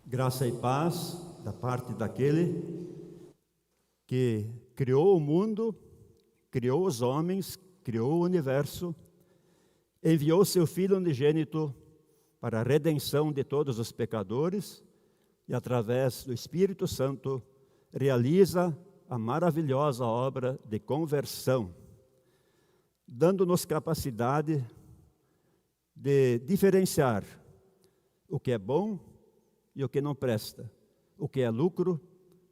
Graça e paz da parte daquele que criou o mundo, criou os homens, criou o universo, enviou seu Filho unigênito para a redenção de todos os pecadores e, através do Espírito Santo, realiza a maravilhosa obra de conversão, dando-nos capacidade de diferenciar o que é bom e o que não presta, o que é lucro,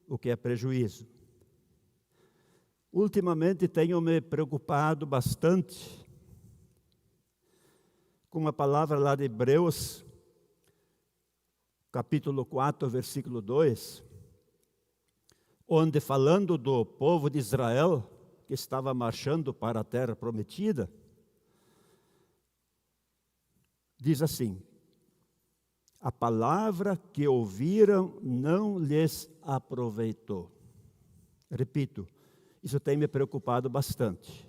o que é prejuízo. Ultimamente tenho me preocupado bastante com uma palavra lá de Hebreus, capítulo 4, versículo 2, onde, falando do povo de Israel, que estava marchando para a terra prometida, diz assim: a palavra que ouviram não lhes aproveitou. Repito, isso tem me preocupado bastante.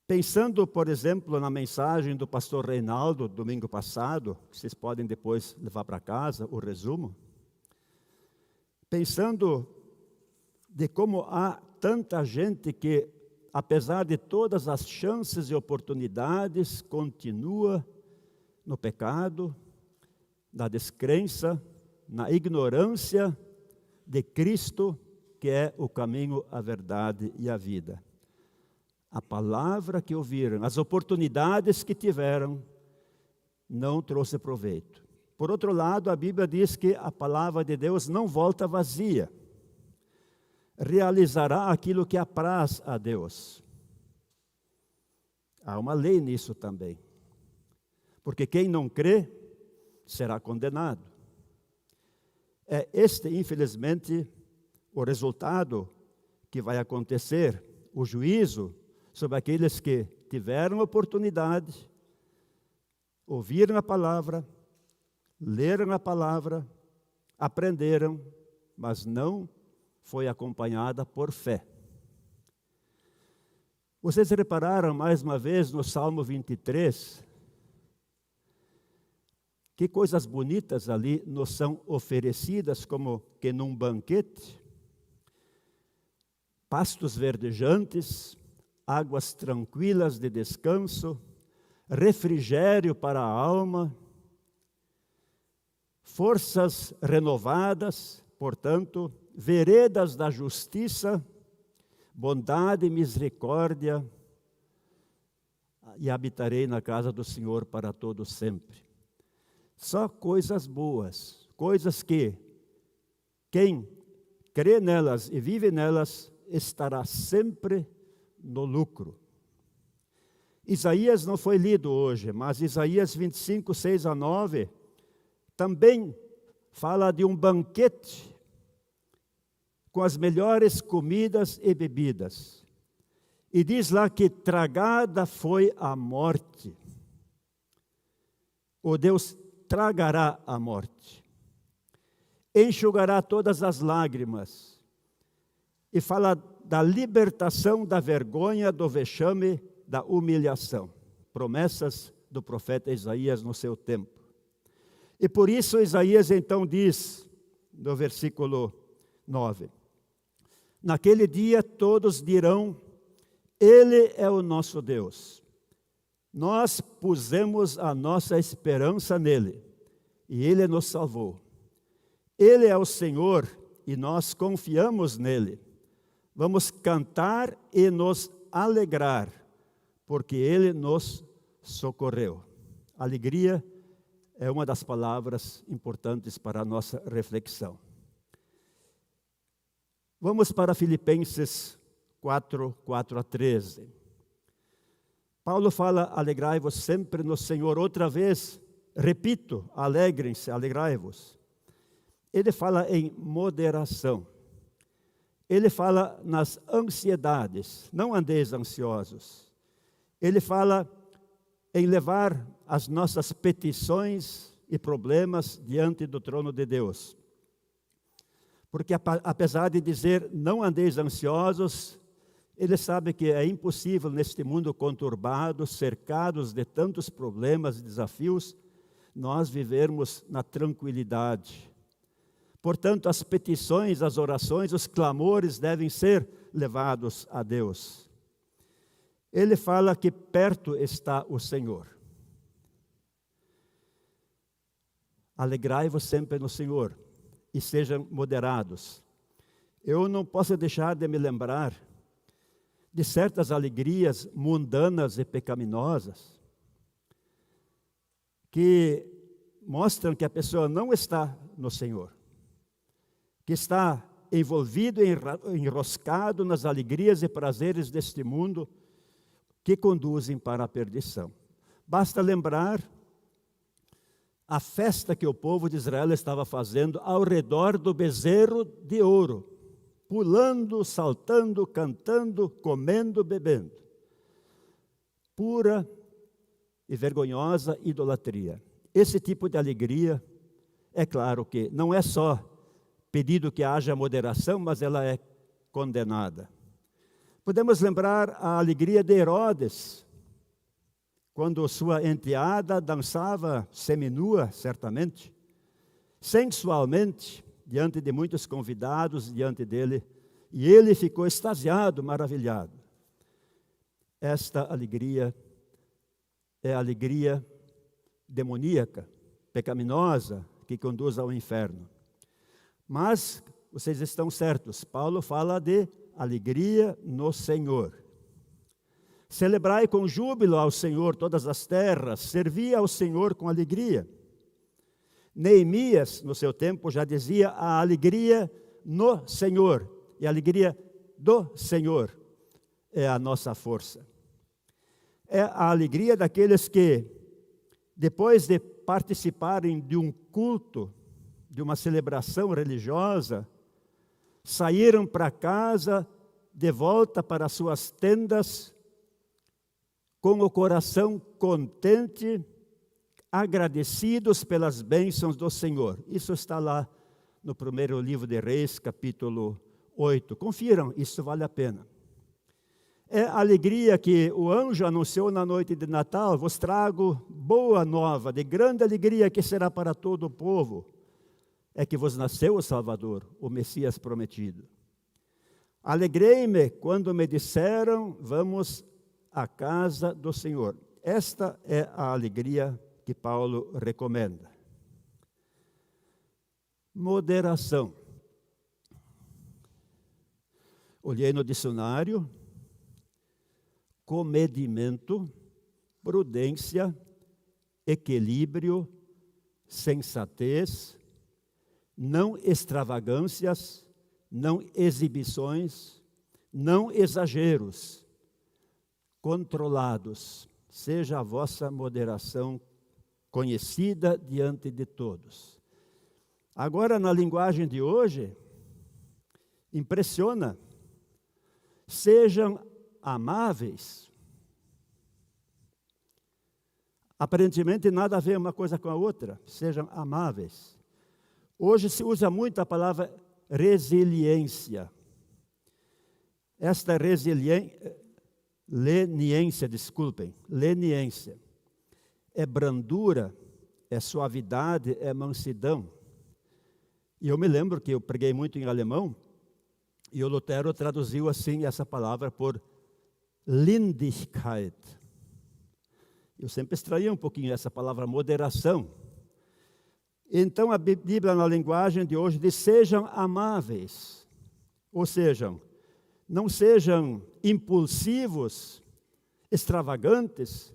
Pensando, por exemplo, na mensagem do pastor Reinaldo, domingo passado, vocês podem depois levar para casa o resumo. Pensando de como há tanta gente que, apesar de todas as chances e oportunidades, continua no pecado, na descrença, na ignorância de Cristo, que é o caminho, a verdade e a vida. A palavra que ouviram, as oportunidades que tiveram, não trouxe proveito. Por outro lado, a Bíblia diz que a palavra de Deus não volta vazia. Realizará aquilo que apraz a Deus. Há uma lei nisso também. Porque quem não crê será condenado. É este, infelizmente, o resultado que vai acontecer, o juízo sobre aqueles que tiveram oportunidade, ouviram a palavra, leram a palavra, aprenderam, mas não foi acompanhada por fé. Vocês repararam mais uma vez no Salmo 23, que coisas bonitas ali nos são oferecidas, como que num banquete, pastos verdejantes, águas tranquilas de descanso, refrigério para a alma, forças renovadas, portanto, veredas da justiça, bondade e misericórdia, e habitarei na casa do Senhor para todo sempre. Só coisas boas, coisas que quem crê nelas e vive nelas estará sempre no lucro. Isaías não foi lido hoje, mas Isaías 25, 6 a 9, também fala de um banquete com as melhores comidas e bebidas. E diz lá que tragada foi a morte. O Deus tragará a morte, enxugará todas as lágrimas, e fala da libertação da vergonha, do vexame, da humilhação. Promessas do profeta Isaías no seu tempo. E por isso Isaías então diz, no versículo 9, naquele dia todos dirão, Ele é o nosso Deus. Nós pusemos a nossa esperança nele, e ele nos salvou. Ele é o Senhor, e nós confiamos nele. Vamos cantar e nos alegrar, porque ele nos socorreu. Alegria é uma das palavras importantes para a nossa reflexão. Vamos para Filipenses 4, 4 a 13. Paulo fala, alegrai-vos sempre no Senhor. Outra vez, repito, alegrem-se, alegrai-vos. Ele fala em moderação. Ele fala nas ansiedades, não andeis ansiosos. Ele fala em levar as nossas petições e problemas diante do trono de Deus. Porque apesar de dizer, não andeis ansiosos, ele sabe que é impossível neste mundo conturbado, cercados de tantos problemas e desafios, nós vivermos na tranquilidade. Portanto, as petições, as orações, os clamores devem ser levados a Deus. Ele fala que perto está o Senhor. Alegrai-vos sempre no Senhor e sejam moderados. Eu não posso deixar de me lembrar de certas alegrias mundanas e pecaminosas que mostram que a pessoa não está no Senhor, que está envolvido, enroscado nas alegrias e prazeres deste mundo que conduzem para a perdição. Basta lembrar a festa que o povo de Israel estava fazendo ao redor do bezerro de ouro, pulando, saltando, cantando, comendo, bebendo. Pura e vergonhosa idolatria. Esse tipo de alegria, é claro que não é só pedido que haja moderação, mas ela é condenada. Podemos lembrar a alegria de Herodes, quando sua enteada dançava seminua, certamente, sensualmente, diante de muitos convidados, diante dele, e ele ficou extasiado, maravilhado. Esta alegria é a alegria demoníaca, pecaminosa, que conduz ao inferno. Mas, vocês estão certos, Paulo fala de alegria no Senhor. Celebrai com júbilo ao Senhor todas as terras, servi ao Senhor com alegria. Neemias, no seu tempo, já dizia a alegria no Senhor, e a alegria do Senhor é a nossa força. É a alegria daqueles que, depois de participarem de um culto, de uma celebração religiosa, saíram para casa, de volta para suas tendas, com o coração contente, agradecidos pelas bênçãos do Senhor. Isso está lá no primeiro livro de Reis, capítulo 8. Confiram, isso vale a pena. É a alegria que o anjo anunciou na noite de Natal: vos trago boa nova, de grande alegria que será para todo o povo. É que vos nasceu o Salvador, o Messias prometido. Alegrei-me quando me disseram, vamos à casa do Senhor. Esta é a alegria que Paulo recomenda. Moderação. Olhei no dicionário: comedimento, prudência, equilíbrio, sensatez, não extravagâncias, não exibições, não exageros, controlados. Seja a vossa moderação conhecida diante de todos. Agora, na linguagem de hoje, impressiona. Sejam amáveis. Aparentemente nada a ver uma coisa com a outra. Sejam amáveis. Hoje se usa muito a palavra resiliência. Esta leniência, é brandura, é suavidade, é mansidão. E eu me lembro que eu preguei muito em alemão, e o Lutero traduziu assim essa palavra por Lindigkeit. Eu sempre extraía um pouquinho essa palavra moderação. Então a Bíblia, na linguagem de hoje, diz: sejam amáveis. Ou seja, não sejam impulsivos, extravagantes,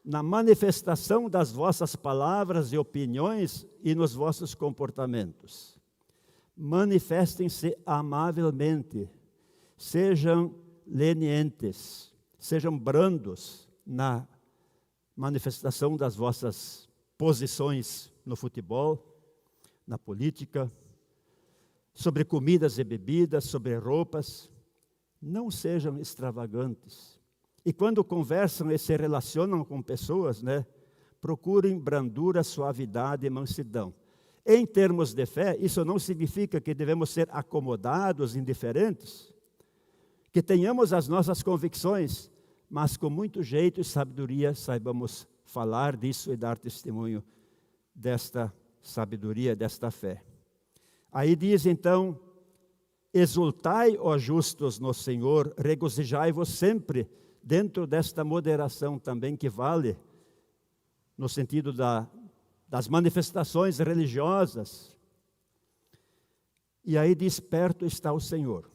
na manifestação das vossas palavras e opiniões e nos vossos comportamentos. Manifestem-se amavelmente, sejam lenientes, sejam brandos na manifestação das vossas posições no futebol, na política, sobre comidas e bebidas, sobre roupas. Não sejam extravagantes. E quando conversam e se relacionam com pessoas, procurem brandura, suavidade e mansidão. Em termos de fé, isso não significa que devemos ser acomodados, indiferentes, que tenhamos as nossas convicções, mas com muito jeito e sabedoria saibamos falar disso e dar testemunho desta sabedoria, desta fé. Aí diz então: exultai, ó justos, no Senhor, regozijai-vos sempre, dentro desta moderação também que vale, no sentido das manifestações religiosas. E aí diz: perto está o Senhor.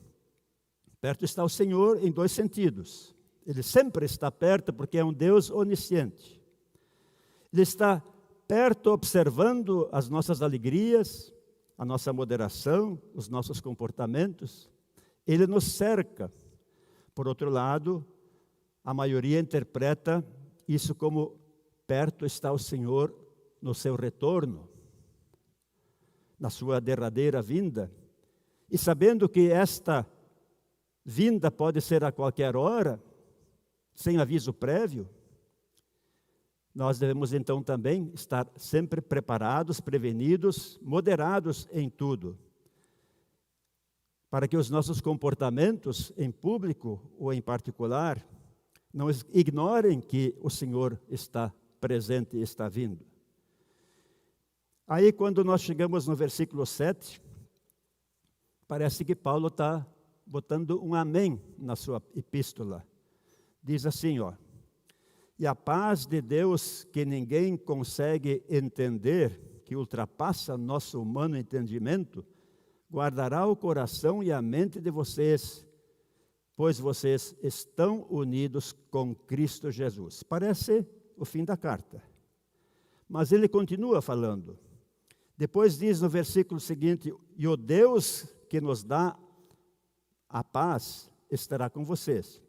Perto está o Senhor em dois sentidos. Ele sempre está perto porque é um Deus onisciente. Ele está perto observando as nossas alegrias, a nossa moderação, os nossos comportamentos. Ele nos cerca. Por outro lado, a maioria interpreta isso como: perto está o Senhor no seu retorno, na sua derradeira vinda. E sabendo que esta vinda pode ser a qualquer hora, sem aviso prévio, nós devemos então também estar sempre preparados, prevenidos, moderados em tudo, para que os nossos comportamentos em público ou em particular não ignorem que o Senhor está presente e está vindo. Aí, quando nós chegamos no versículo 7, parece que Paulo está botando um amém na sua epístola. Diz assim, ó: e a paz de Deus, que ninguém consegue entender, que ultrapassa nosso humano entendimento, guardará o coração e a mente de vocês, pois vocês estão unidos com Cristo Jesus. Parece o fim da carta. Mas ele continua falando. Depois diz no versículo seguinte: e o Deus que nos dá a paz estará com vocês.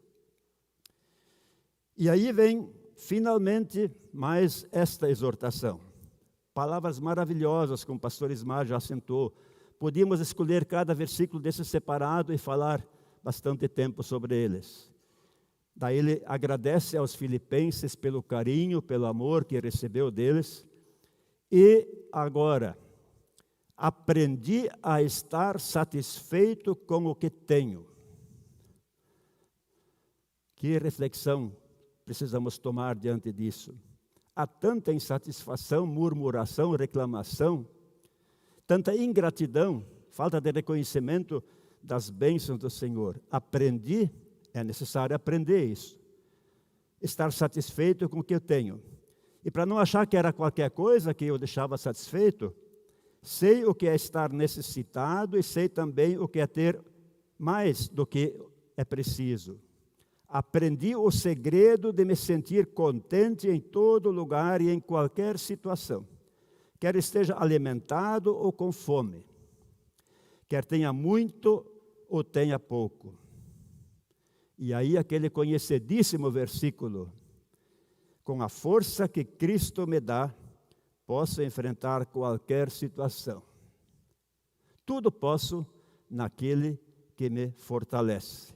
E aí vem finalmente mais esta exortação. Palavras maravilhosas, como o pastor Ismar já acentuou. Podíamos escolher cada versículo desse separado e falar bastante tempo sobre eles. Daí ele agradece aos filipenses pelo carinho, pelo amor que recebeu deles. E agora, aprendi a estar satisfeito com o que tenho. Que reflexão precisamos tomar diante disso? Há tanta insatisfação, murmuração, reclamação, tanta ingratidão, falta de reconhecimento das bênçãos do Senhor. É necessário aprender isso. Estar satisfeito com o que eu tenho. E para não achar que era qualquer coisa que eu deixava satisfeito, sei o que é estar necessitado e sei também o que é ter mais do que é preciso. Aprendi o segredo de me sentir contente em todo lugar e em qualquer situação. Quer esteja alimentado ou com fome. Quer tenha muito ou tenha pouco. E aí aquele conhecidíssimo versículo: com a força que Cristo me dá, posso enfrentar qualquer situação. Tudo posso naquele que me fortalece.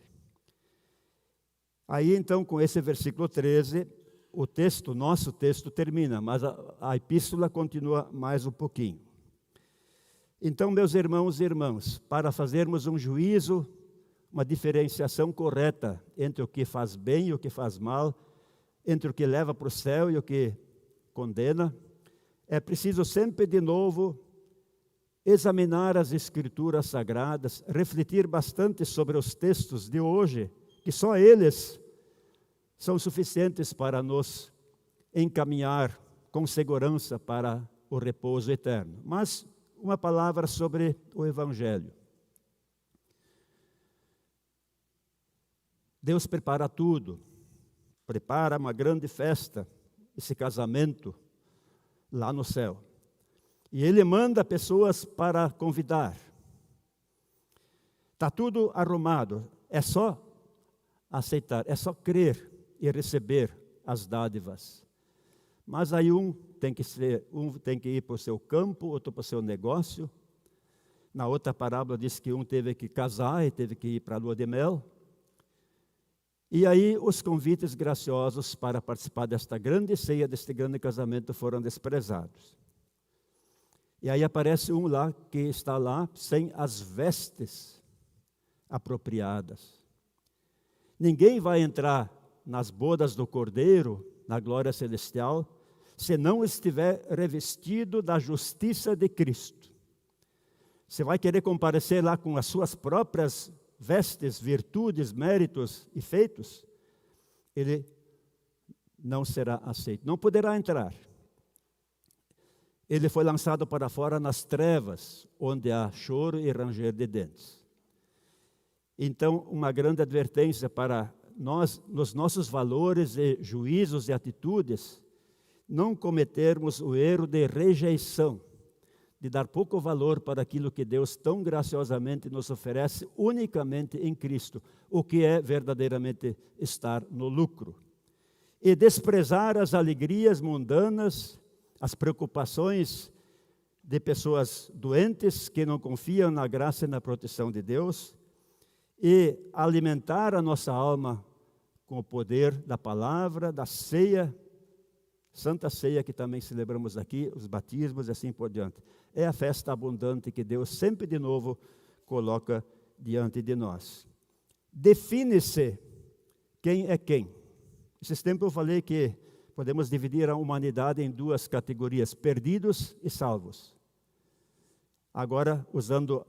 Aí então, com esse versículo 13, nosso texto termina, mas a epístola continua mais um pouquinho. Então, meus irmãos e irmãs, para fazermos um juízo, uma diferenciação correta entre o que faz bem e o que faz mal, entre o que leva para o céu e o que condena, é preciso sempre de novo examinar as Escrituras Sagradas, refletir bastante sobre os textos de hoje, que só eles são suficientes para nos encaminhar com segurança para o repouso eterno. Mas uma palavra sobre o Evangelho. Deus prepara tudo, prepara uma grande festa, esse casamento lá no céu. E Ele manda pessoas para convidar. Está tudo arrumado, é só aceitar, é só crer e receber as dádivas. Mas aí um tem que ir para o seu campo, outro para o seu negócio. Na outra parábola diz que um teve que casar e teve que ir para a lua de mel. E aí os convites graciosos para participar desta grande ceia, deste grande casamento, foram desprezados. E aí aparece um lá que está lá sem as vestes apropriadas. Ninguém vai entrar nas bodas do Cordeiro, na glória celestial, se não estiver revestido da justiça de Cristo. Você vai querer comparecer lá com as suas próprias vestes, virtudes, méritos e feitos? Ele não será aceito, não poderá entrar. Ele foi lançado para fora nas trevas, onde há choro e ranger de dentes. Então, uma grande advertência para nós, nos nossos valores e juízos e atitudes, não cometermos o erro de rejeição, de dar pouco valor para aquilo que Deus tão graciosamente nos oferece unicamente em Cristo, o que é verdadeiramente estar no lucro. E desprezar as alegrias mundanas, as preocupações de pessoas doentes que não confiam na graça e na proteção de Deus, e alimentar a nossa alma com o poder da palavra, da ceia, Santa Ceia, que também celebramos aqui, os batismos e assim por diante. É a festa abundante que Deus sempre de novo coloca diante de nós. Define-se quem é quem. Esses tempos eu falei que podemos dividir a humanidade em duas categorias, perdidos e salvos. Agora, usando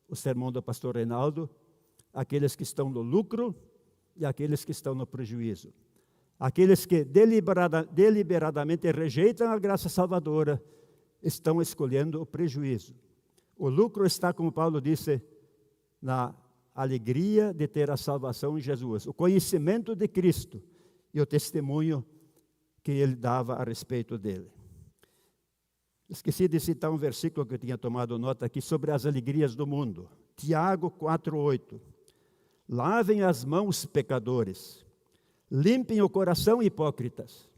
o sermão do pastor Reinaldo, aqueles que estão no lucro e aqueles que estão no prejuízo. Aqueles que deliberadamente rejeitam a graça salvadora estão escolhendo o prejuízo. O lucro está, como Paulo disse, na alegria de ter a salvação em Jesus, o conhecimento de Cristo e o testemunho que ele dava a respeito dele. Esqueci de citar um versículo que eu tinha tomado nota aqui sobre as alegrias do mundo. Tiago 4:8. Lavem as mãos, pecadores. Limpem o coração, hipócritas.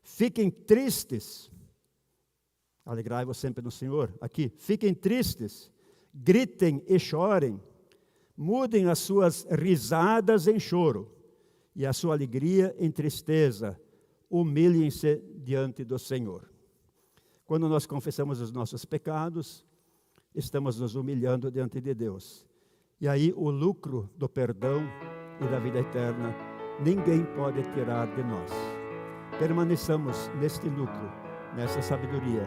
Fiquem tristes. Alegrai-vos sempre no Senhor. Aqui, fiquem tristes. Gritem e chorem. Mudem as suas risadas em choro e a sua alegria em tristeza. Humilhem-se diante do Senhor. Quando nós confessamos os nossos pecados, estamos nos humilhando diante de Deus. E aí o lucro do perdão e da vida eterna, ninguém pode tirar de nós. Permaneçamos neste lucro, nesta sabedoria,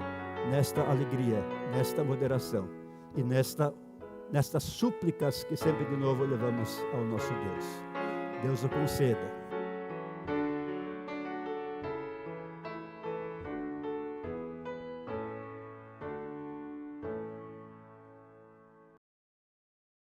nesta alegria, nesta moderação e nestas súplicas que sempre de novo levamos ao nosso Deus. Deus o conceda.